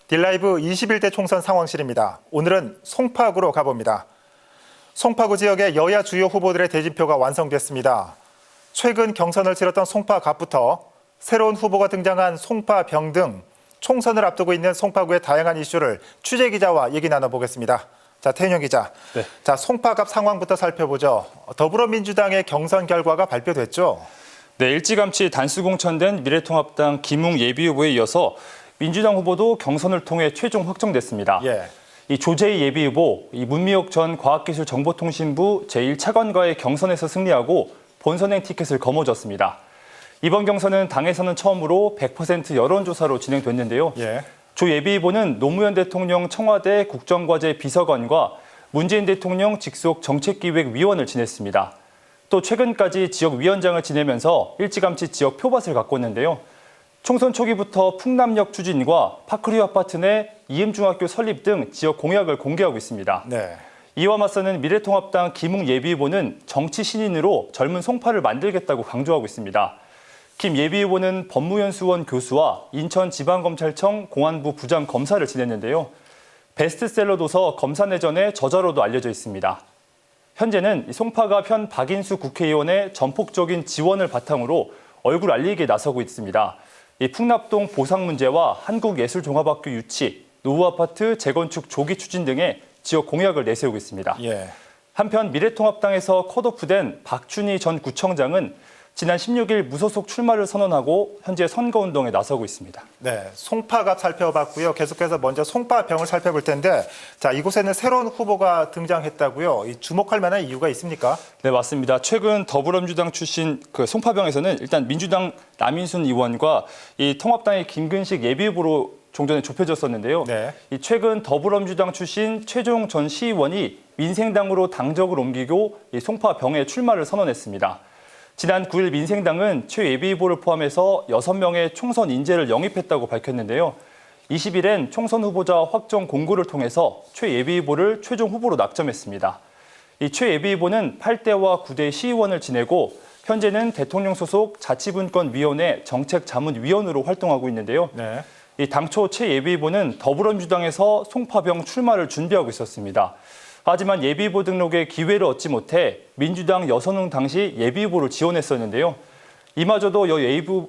딜라이브 21대 총선 상황실입니다. 오늘은 송파구로 가봅니다. 송파구 지역의 여야 주요 후보들의 대진표가 완성됐습니다. 최근 경선을 치렀던 송파갑부터 새로운 후보가 등장한 송파병 등 총선을 앞두고 있는 송파구의 다양한 이슈를 취재기자와 얘기 나눠보겠습니다. 자, 태윤영 기자. 네. 자, 송파갑 상황부터 살펴보죠. 더불어민주당의 경선 결과가 발표됐죠? 네, 일찌감치 단수 공천된 미래통합당 김웅 예비후보에 이어서 민주당 후보도 경선을 통해 최종 확정됐습니다. 예. 이 조재희 예비후보, 이 문미옥 전 과학기술정보통신부 제1차관과의 경선에서 승리하고 본선행 티켓을 거머쥐었습니다. 이번 경선은 당에서는 처음으로 100% 여론조사로 진행됐는데요. 예. 조 예비후보는 노무현 대통령 청와대 국정과제 비서관과 문재인 대통령 직속 정책기획위원을 지냈습니다. 또 최근까지 지역위원장을 지내면서 일찌감치 지역 표밭을 가꿨는데요. 총선 초기부터 풍남역 추진과 파크리오 아파트 내 이음중학교 설립 등 지역 공약을 공개하고 있습니다. 네. 이와 맞서는 미래통합당 김웅 예비후보는 정치 신인으로 젊은 송파를 만들겠다고 강조하고 있습니다. 김 예비후보는 법무연수원 교수와 인천지방검찰청 공안부 부장검사를 지냈는데요. 베스트셀러 도서 검사내전의 저자로도 알려져 있습니다. 현재는 송파갑 현 박인수 국회의원의 전폭적인 지원을 바탕으로 얼굴 알리기에 나서고 있습니다. 이 풍납동 보상 문제와 한국예술종합학교 유치, 노후아파트 재건축 조기 추진 등의 지역 공약을 내세우고 있습니다. 예. 한편 미래통합당에서 컷오프된 박준희 전 구청장은 지난 16일 무소속 출마를 선언하고 현재 선거운동에 나서고 있습니다. 네, 송파갑 살펴봤고요. 계속해서 먼저 송파병을 살펴볼 텐데, 자, 이곳에는 새로운 후보가 등장했다고요. 이 주목할 만한 이유가 있습니까? 네, 맞습니다. 최근 더불어민주당 출신 송파병에서는 일단 민주당 남인순 의원과 이 통합당의 김근식 예비후보로 종전에 좁혀졌었는데요. 네. 이 최근 더불어민주당 출신 최종 전 시의원이 민생당으로 당적을 옮기고 이 송파병에 출마를 선언했습니다. 지난 9일 민생당은 최 예비후보를 포함해서 6명의 총선 인재를 영입했다고 밝혔는데요. 20일엔 총선 후보자 확정 공고를 통해서 최 예비후보를 최종 후보로 낙점했습니다. 이 최 예비후보는 8대와 9대 시의원을 지내고 현재는 대통령 소속 자치분권위원회 정책자문위원으로 활동하고 있는데요. 네. 이 당초 최 예비후보는 더불어민주당에서 송파병 출마를 준비하고 있었습니다. 하지만 예비후보 등록에 기회를 얻지 못해 민주당 여선흥 당시 예비후보를 지원했었는데요. 이마저도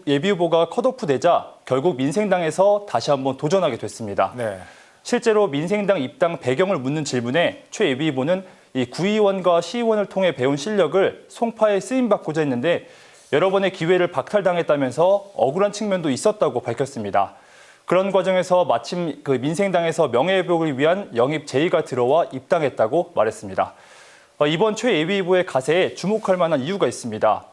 예비후보가 컷오프되자 결국 민생당에서 다시 한번 도전하게 됐습니다. 네. 실제로 민생당 입당 배경을 묻는 질문에 최 예비후보는 이 구의원과 시의원을 통해 배운 실력을 송파에 쓰임받고자 했는데 여러 번의 기회를 박탈당했다면서 억울한 측면도 있었다고 밝혔습니다. 그런 과정에서 마침 그 민생당에서 명예회복을 위한 영입 제의가 들어와 입당했다고 말했습니다. 이번 최 예비후보의 가세에 주목할 만한 이유가 있습니다.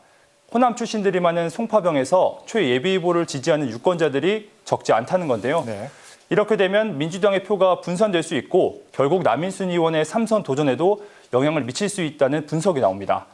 호남 출신들이 많은 송파병에서 최 예비후보를 지지하는 유권자들이 적지 않다는 건데요. 네. 이렇게 되면 민주당의 표가 분산될 수 있고 결국 남인순 의원의 3선 도전에도 영향을 미칠 수 있다는 분석이 나옵니다.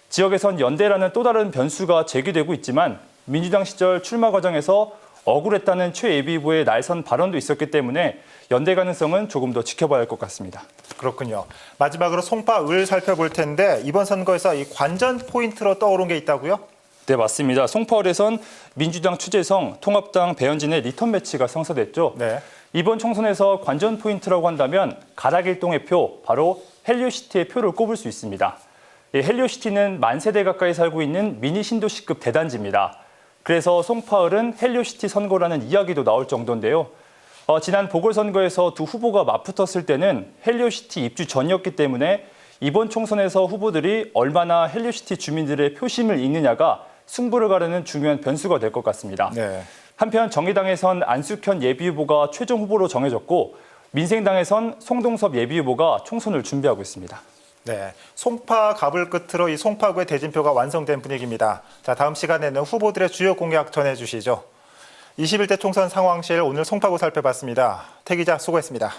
지역에선 연대라는 또 다른 변수가 제기되고 있지만 민주당 시절 출마 과정에서 억울했다는 최 예비후보의 날선 발언도 있었기 때문에 연대 가능성은 조금 더 지켜봐야 할 것 같습니다. 그렇군요. 마지막으로 송파을 살펴볼 텐데 이번 선거에서 이 관전 포인트로 떠오른 게 있다고요? 네, 맞습니다. 송파을에선 민주당 추재성, 통합당 배현진의 리턴 매치가 성사됐죠. 네. 이번 총선에서 관전 포인트라고 한다면 가락일동의 표, 바로 헬리오시티의 표를 꼽을 수 있습니다. 헬리오시티는 만 세대 가까이 살고 있는 미니 신도시급 대단지입니다. 그래서 송파을은 헬리오시티 선거라는 이야기도 나올 정도인데요. 지난 보궐선거에서 두 후보가 맞붙었을 때는 헬리오시티 입주 전이었기 때문에 이번 총선에서 후보들이 얼마나 헬리오시티 주민들의 표심을 읽느냐가 승부를 가르는 중요한 변수가 될 것 같습니다. 네. 한편 정의당에선 안숙현 예비후보가 최종 후보로 정해졌고 민생당에선 송동섭 예비후보가 총선을 준비하고 있습니다. 네, 송파갑을 끝으로 이 송파구의 대진표가 완성된 분위기입니다. 자, 다음 시간에는 후보들의 주요 공약 전해주시죠. 21대 총선 상황실 오늘 송파구 살펴봤습니다. 태 기자 수고했습니다.